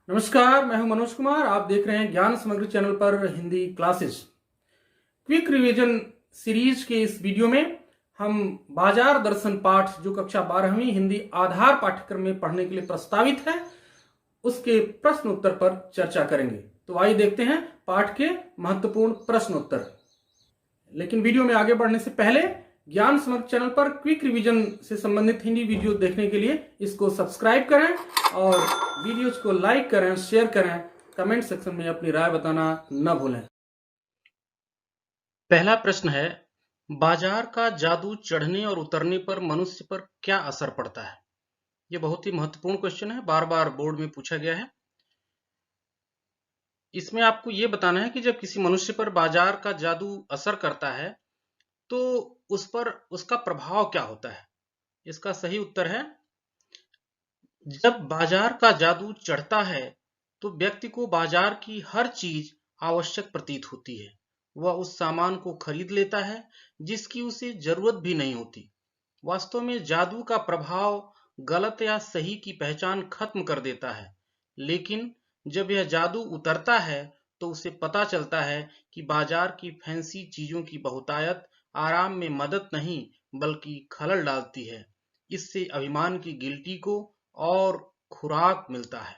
नमस्कार, मैं हूं मनोज कुमार। आप देख रहे हैं ज्ञान समग्र चैनल पर Hindi classes. Quick revision series के इस वीडियो में हम बाजार दर्शन पाठ जो कक्षा 12वीं हिंदी आधार पाठ्यक्रम में पढ़ने के लिए प्रस्तावित है, उसके प्रश्न उत्तर पर चर्चा करेंगे। तो आइए देखते हैं पाठ के महत्वपूर्ण प्रश्न उत्तर। लेकिन वीडियो में आगे बढ़ने से पहले ज्ञान समग्र चैनल पर क्विक रिवीजन से संबंधित हिंदी वीडियो देखने के लिए इसको सब्सक्राइब करें और वीडियोज को लाइक करें, शेयर करें, कमेंट सेक्शन में अपनी राय बताना न भूलें। पहला प्रश्न है, बाजार का जादू चढ़ने और उतरने पर मनुष्य पर क्या असर पड़ता है? यह बहुत ही महत्वपूर्ण क्वेश्चन है, बार बार बोर्ड में पूछा गया है। इसमें आपको यह बताना है कि जब किसी मनुष्य पर बाजार का जादू असर करता है तो उस पर उसका प्रभाव क्या होता है। इसका सही उत्तर है, जब बाजार का जादू चढ़ता है तो व्यक्ति को बाजार की हर चीज आवश्यक प्रतीत होती है। वह उस सामान को खरीद लेता है जिसकी उसे जरूरत भी नहीं होती। वास्तव में जादू का प्रभाव गलत या सही की पहचान खत्म कर देता है, लेकिन जब यह जादू उतरता है तो उसे पता चलता है कि बाजार की फैंसी चीजों की बहुतायत आराम में मदद नहीं बल्कि खलल डालती है। इससे अभिमान की गिल्टी को और खुराक मिलता है।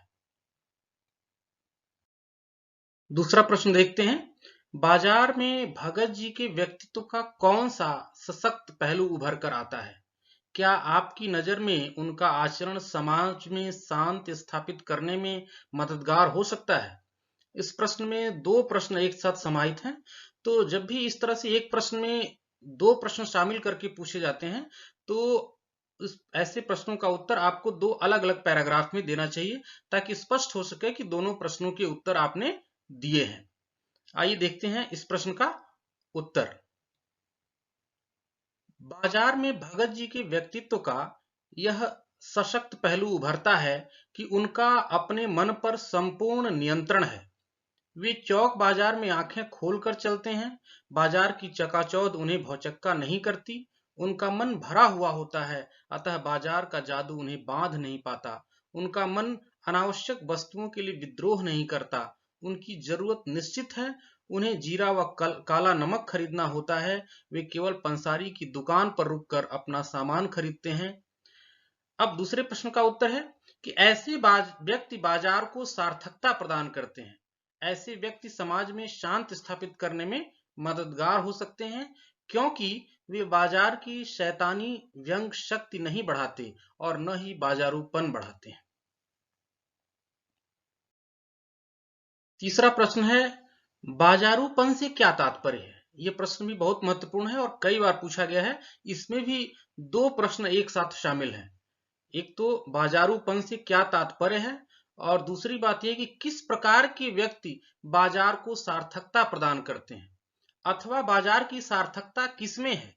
दूसरा प्रश्न देखते हैं, बाजार में भगत जी के व्यक्तित्व का कौन सा सशक्त पहलू उभर कर आता है? क्या आपकी नजर में उनका आचरण समाज में शांति स्थापित करने में मददगार हो सकता है? इस प्रश्न में दो प्रश्न एक साथ समाहित हैं। तो जब भी इस तरह से एक प्रश्न में दो प्रश्न शामिल करके पूछे जाते हैं तो ऐसे प्रश्नों का उत्तर आपको दो अलग अलग पैराग्राफ में देना चाहिए ताकि स्पष्ट हो सके कि दोनों प्रश्नों के उत्तर आपने दिए हैं। आइए देखते हैं इस प्रश्न का उत्तर। बाजार में भगत जी के व्यक्तित्व का यह सशक्त पहलू उभरता है कि उनका अपने मन पर संपूर्ण नियंत्रण है। वे चौक बाजार में आंखें खोलकर चलते हैं। बाजार की चकाचौंध उन्हें भौचक्का नहीं करती। उनका मन भरा हुआ होता है, अतः बाजार का जादू उन्हें बांध नहीं पाता। उनका मन अनावश्यक वस्तुओं के लिए विद्रोह नहीं करता। उनकी जरूरत निश्चित है। उन्हें जीरा व काला नमक खरीदना होता है। वे केवल पंसारी की दुकान पर रुककर अपना सामान खरीदते हैं। अब दूसरे प्रश्न का उत्तर है कि ऐसे व्यक्ति बाजार को सार्थकता प्रदान करते हैं। ऐसे व्यक्ति समाज में शांति स्थापित करने में मददगार हो सकते हैं, क्योंकि वे बाजार की शैतानी व्यंग शक्ति नहीं बढ़ाते और न ही बाजारूपन बढ़ाते हैं। तीसरा प्रश्न है, बाजारूपन से क्या तात्पर्य है? यह प्रश्न भी बहुत महत्वपूर्ण है और कई बार पूछा गया है। इसमें भी दो प्रश्न एक साथ शामिल हैं। एक तो बाजारूपन से क्या तात्पर्य है और दूसरी बात यह कि किस प्रकार के व्यक्ति बाजार को सार्थकता प्रदान करते हैं अथवा बाजार की सार्थकता किसमें है।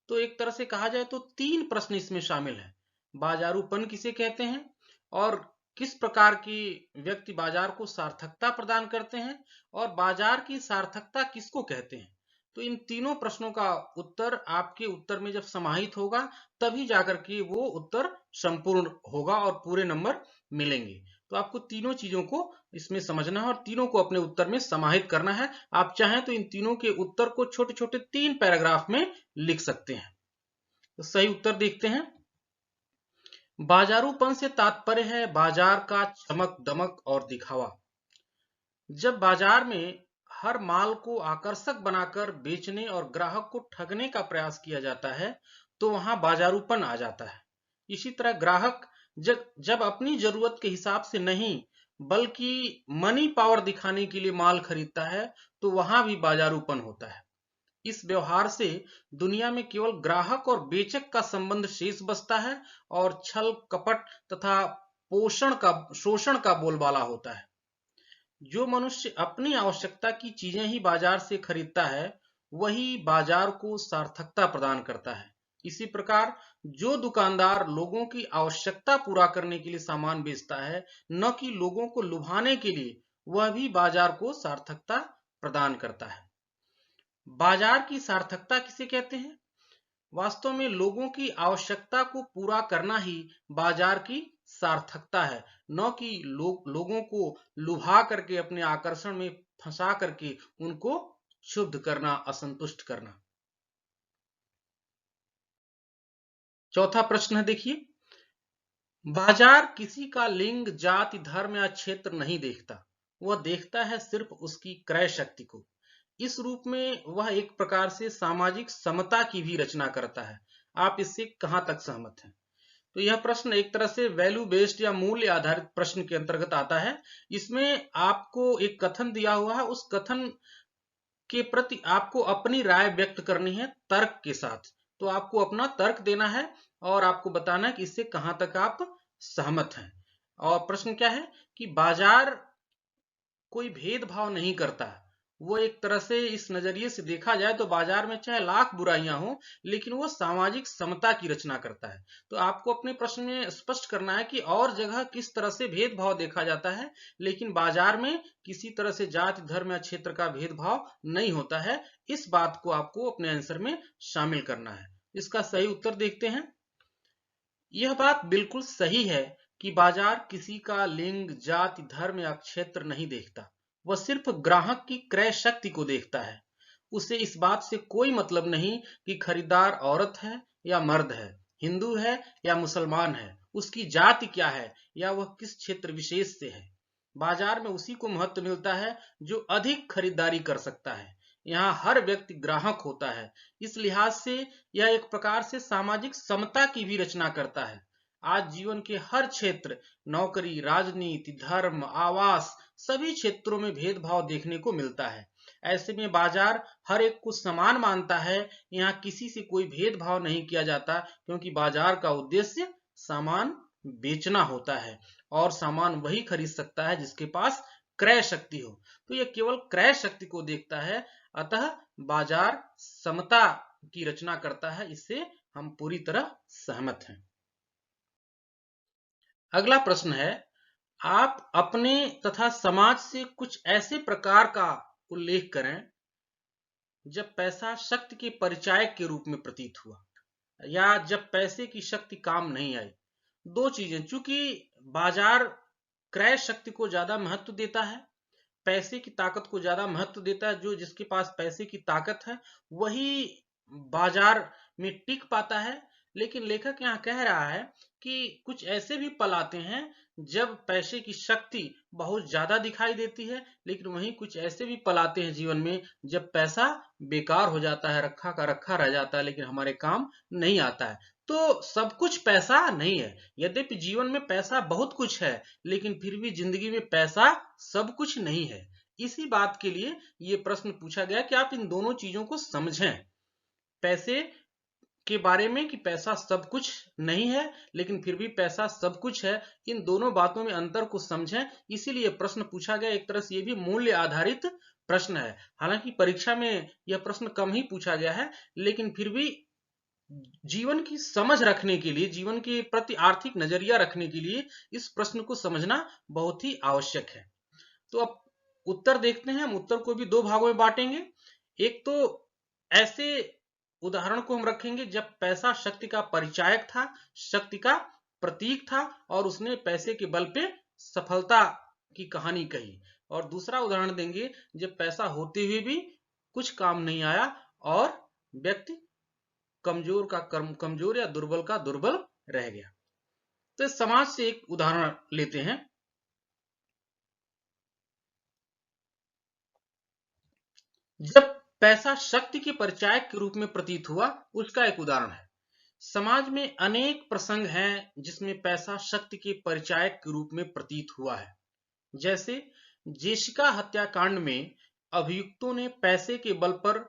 तो एक तरह से कहा जाए तो तीन प्रश्न इसमें शामिल है। बाजारूपन किसे कहते हैं और किस प्रकार की व्यक्ति बाजार को सार्थकता प्रदान करते हैं और बाजार की सार्थकता किसको कहते हैं। तो इन तीनों प्रश्नों का उत्तर आपके उत्तर में जब समाहित होगा तभी जाकर के वो उत्तर संपूर्ण होगा और पूरे नंबर मिलेंगे। तो आपको तीनों चीजों को इसमें समझना है और तीनों को अपने उत्तर में समाहित करना है। आप चाहें तो इन तीनों के उत्तर को छोटे छोटे 3 पैराग्राफ में लिख सकते हैं। तो सही उत्तर देखते हैं। बाजारूपन से तात्पर्य है बाजार का चमक दमक और दिखावा। जब बाजार में हर माल को आकर्षक बनाकर बेचने और ग्राहक को ठगने का प्रयास किया जाता है तो वहां बाजारूपन आ जाता है। इसी तरह ग्राहक जब अपनी जरूरत के हिसाब से नहीं बल्कि मनी पावर दिखाने के लिए माल खरीदता है तो वहां भी बाजारूपन होता है। इस व्यवहार से दुनिया में केवल ग्राहक और बेचक का संबंध शेष बचता है और छल कपट तथा शोषण का बोलबाला होता है। जो मनुष्य अपनी आवश्यकता की चीजें ही बाजार से खरीदता है वही बाजार को सार्थकता प्रदान करता है। इसी प्रकार जो दुकानदार लोगों की आवश्यकता पूरा करने के लिए सामान बेचता है न कि लोगों को लुभाने के लिए, वह भी बाजार को सार्थकता प्रदान करता है। बाजार की सार्थकता किसे कहते हैं? वास्तव में लोगों की आवश्यकता को पूरा करना ही बाजार की सार्थकता है, न कि लोगों को लुभा करके अपने आकर्षण में फंसा करके उनको क्षुब्ध करना, असंतुष्ट करना। चौथा प्रश्न है, देखिए, बाजार किसी का लिंग, जाति, धर्म या क्षेत्र नहीं देखता, वह देखता है सिर्फ उसकी क्रय शक्ति को। इस रूप में वह एक प्रकार से सामाजिक समता की भी रचना करता है। आप इससे कहां तक सहमत हैं? तो यह प्रश्न एक तरह से वैल्यू बेस्ड या मूल्य आधारित प्रश्न के अंतर्गत आता है। इसमें आपको एक कथन दिया हुआ है, उस कथन के प्रति आपको अपनी राय व्यक्त करनी है तर्क के साथ। तो आपको अपना तर्क देना है और आपको बताना है कि इससे कहां तक आप सहमत हैं। और प्रश्न क्या है कि बाजार कोई भेदभाव नहीं करता। वो एक तरह से इस नजरिए से देखा जाए तो बाजार में चाहे लाख बुराइयां हो, लेकिन वो सामाजिक समता की रचना करता है। तो आपको अपने प्रश्न में स्पष्ट करना है कि और जगह किस तरह से भेदभाव देखा जाता है, लेकिन बाजार में किसी तरह से जाति, धर्म या क्षेत्र का भेदभाव नहीं होता है। इस बात को आपको अपने आंसर में शामिल करना है। इसका सही उत्तर देखते हैं। यह बात बिल्कुल सही है कि बाजार किसी का लिंग, जाति, धर्म या क्षेत्र नहीं देखता। वह सिर्फ ग्राहक की क्रय शक्ति को देखता है। उसे इस बात से कोई मतलब नहीं कि खरीदार औरत है या मर्द है, हिंदू है या मुसलमान है, उसकी जाति क्या है या वह किस क्षेत्र विशेष से है। बाजार में उसी को महत्व मिलता है जो अधिक खरीदारी कर सकता है। यहाँ हर व्यक्ति ग्राहक होता है। इस लिहाज से यह एक प्रकार से सामाजिक समता की भी रचना करता है। आज जीवन के हर क्षेत्र, नौकरी, राजनीति, धर्म, आवास, सभी क्षेत्रों में भेदभाव देखने को मिलता है। ऐसे में बाजार हर एक को समान मानता है। यहाँ किसी से कोई भेदभाव नहीं किया जाता, क्योंकि बाजार का उद्देश्य सामान बेचना होता है और सामान वही खरीद सकता है जिसके पास क्रय शक्ति हो। तो यह केवल क्रय शक्ति को देखता है। अतः बाजार समता की रचना करता है। इससे हम पूरी तरह सहमत हैं। अगला प्रश्न है, आप अपने तथा समाज से कुछ ऐसे प्रकार का उल्लेख करें जब पैसा शक्ति के परिचायक के रूप में प्रतीत हुआ या जब पैसे की शक्ति काम नहीं आई। दो चीजें, चूंकि बाजार क्रय शक्ति को ज्यादा महत्व देता है, पैसे की ताकत को ज्यादा महत्व देता है, जो जिसके पास पैसे की ताकत है वही बाजार में टिक पाता है। लेकिन लेखक यहाँ कह रहा है कि कुछ ऐसे भी पल आते हैं जब पैसे की शक्ति बहुत ज्यादा दिखाई देती है, लेकिन वहीं कुछ ऐसे भी पल आते हैं जीवन में जब पैसा बेकार हो जाता है, रखा का रखा रह जाता है, लेकिन हमारे काम नहीं आता है। तो सब कुछ पैसा नहीं है। यद्यपि जीवन में पैसा बहुत कुछ है, लेकिन फिर भी जिंदगी में पैसा सब कुछ नहीं है। इसी बात के लिए ये प्रश्न पूछा गया कि आप इन दोनों चीजों को समझें, पैसे के बारे में कि पैसा सब कुछ नहीं है लेकिन फिर भी पैसा सब कुछ है। इन दोनों बातों में अंतर को समझें। इसीलिए प्रश्न पूछा गया। एक तरह से ये भी मूल्य आधारित प्रश्न है। हालांकि परीक्षा में यह प्रश्न कम ही पूछा गया है, लेकिन फिर भी जीवन की समझ रखने के लिए, जीवन के प्रति आर्थिक नजरिया रखने के लिए इस प्रश्न को समझना बहुत ही आवश्यक है। तो अब उत्तर देखते हैं। हम उत्तर को भी दो भागों में बांटेंगे। एक तो ऐसे उदाहरण को हम रखेंगे जब पैसा शक्ति का परिचायक था, शक्ति का प्रतीक था और उसने पैसे के बल पे सफलता की कहानी कही। और दूसरा उदाहरण देंगे जब पैसा होते हुए भी कुछ काम नहीं आया और व्यक्ति कमजोर का कमजोर या दुर्बल का दुर्बल रह गया। तो इस समाज से एक उदाहरण लेते हैं। जब पैसा शक्ति के परिचायक के रूप में प्रतीत हुआ, उसका एक उदाहरण है। समाज में अनेक प्रसंग हैं जिसमें पैसा शक्ति के परिचायक के रूप में प्रतीत हुआ है। जैसे जेसिका हत्याकांड में अभियुक्तों ने पैसे के बल पर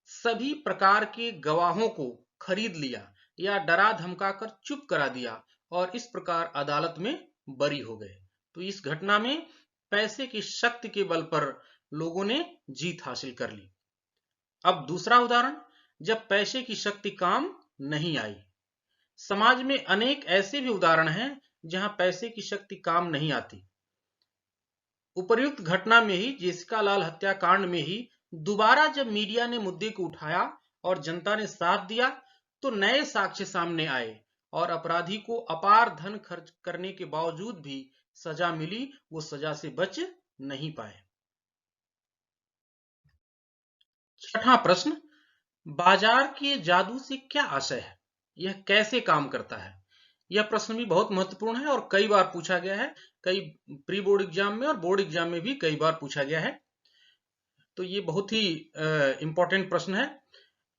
सभी प्रकार के गवाहों को खरीद लिया या डरा धमकाकर चुप करा दिया और इस प्रकार अदालत में बरी हो गए। तो इस घटना में पैसे की शक्ति के बल पर लोगों ने जीत हासिल कर ली। अब दूसरा उदाहरण, जब पैसे की शक्ति काम नहीं आई। समाज में अनेक ऐसे भी उदाहरण हैं जहां पैसे की शक्ति काम नहीं आती। उपर्युक्त घटना में ही, जेसिका लाल हत्याकांड में ही दोबारा जब मीडिया ने मुद्दे को उठाया और जनता ने साथ दिया तो नए साक्ष्य सामने आए और अपराधी को अपार धन खर्च करने के बावजूद भी सजा मिली, वो सजा से बच नहीं पाए। छठा प्रश्न, बाजार के जादू से क्या आशय है, यह कैसे काम करता है? यह प्रश्न भी बहुत महत्वपूर्ण है और कई बार पूछा गया है, कई प्री बोर्ड एग्जाम में और बोर्ड एग्जाम में भी कई बार पूछा गया है। तो ये बहुत ही इंपॉर्टेंट प्रश्न है।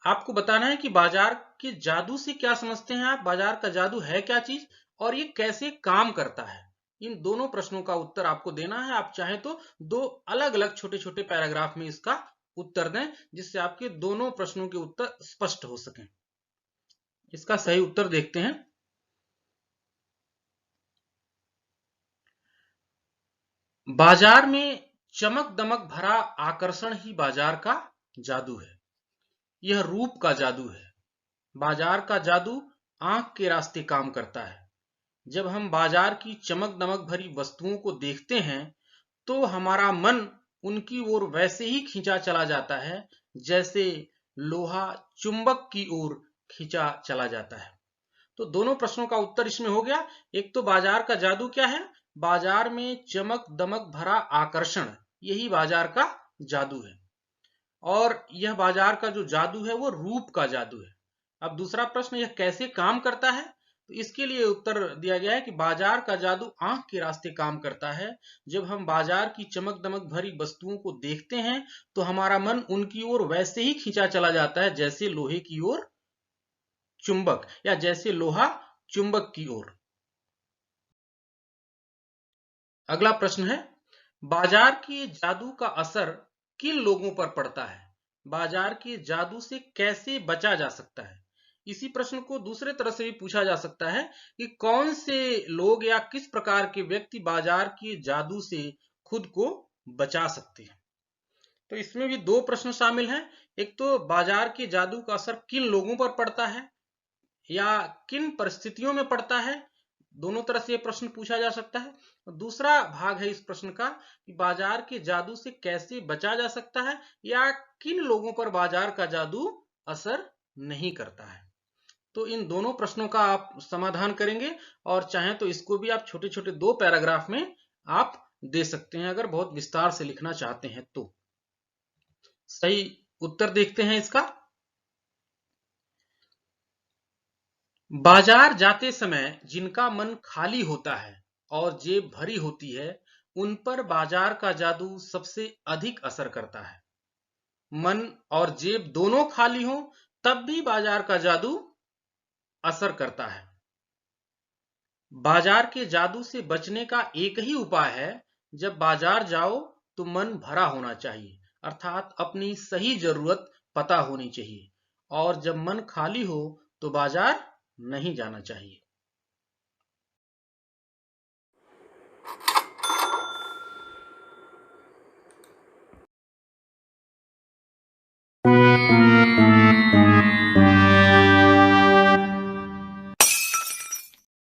आपको बताना है कि बाजार के जादू से क्या समझते हैं आप, बाजार का जादू है क्या चीज और ये कैसे काम करता है। इन दोनों प्रश्नों का उत्तर आपको देना है। आप चाहे तो दो अलग अलग छोटे छोटे पैराग्राफ में इसका उत्तर दें, जिससे आपके दोनों प्रश्नों के उत्तर स्पष्ट हो सकें। इसका सही उत्तर देखते हैं। बाजार में चमक दमक भरा आकर्षण ही बाजार का जादू है। यह रूप का जादू है। बाजार का जादू आंख के रास्ते काम करता है। जब हम बाजार की चमक दमक भरी वस्तुओं को देखते हैं तो हमारा मन उनकी ओर वैसे ही खींचा चला जाता है जैसे लोहा चुंबक की ओर खींचा चला जाता है। तो दोनों प्रश्नों का उत्तर इसमें हो गया। एक तो बाजार का जादू क्या है, बाजार में चमक दमक भरा आकर्षण, यही बाजार का जादू है। और यह बाजार का जो जादू है वो रूप का जादू है। अब दूसरा प्रश्न, यह कैसे काम करता है? तो इसके लिए उत्तर दिया गया है कि बाजार का जादू आंख के रास्ते काम करता है। जब हम बाजार की चमक दमक भरी वस्तुओं को देखते हैं तो हमारा मन उनकी ओर वैसे ही खींचा चला जाता है जैसे लोहे की ओर चुंबक, या जैसे लोहा चुंबक की ओर। अगला प्रश्न है, बाजार के जादू का असर किन लोगों पर पड़ता है? बाजार के जादू से कैसे बचा जा सकता है? इसी प्रश्न को दूसरे तरह से भी पूछा जा सकता है कि कौन से लोग या किस प्रकार के व्यक्ति बाजार के जादू से खुद को बचा सकते हैं। तो इसमें भी दो प्रश्न शामिल हैं। एक तो बाजार के जादू का असर किन लोगों पर पड़ता है या किन परिस्थितियों में पड़ता है, दोनों तरह से यह प्रश्न पूछा जा सकता है। दूसरा भाग है इस प्रश्न का कि बाजार के जादू से कैसे बचा जा सकता है या किन लोगों पर बाजार का जादू असर नहीं करता है। तो इन दोनों प्रश्नों का आप समाधान करेंगे और चाहें तो इसको भी आप छोटे छोटे दो पैराग्राफ में आप दे सकते हैं अगर बहुत विस्तार से लिखना चाहते हैं तो। सही उत्तर देखते हैं इसका। बाजार जाते समय जिनका मन खाली होता है और जेब भरी होती है उन पर बाजार का जादू सबसे अधिक असर करता है। मन और जेब दोनों खाली हो तब भी बाजार का जादू असर करता है। बाजार के जादू से बचने का एक ही उपाय है, जब बाजार जाओ तो मन भरा होना चाहिए, अर्थात अपनी सही जरूरत पता होनी चाहिए, और जब मन खाली हो तो बाजार नहीं जाना चाहिए।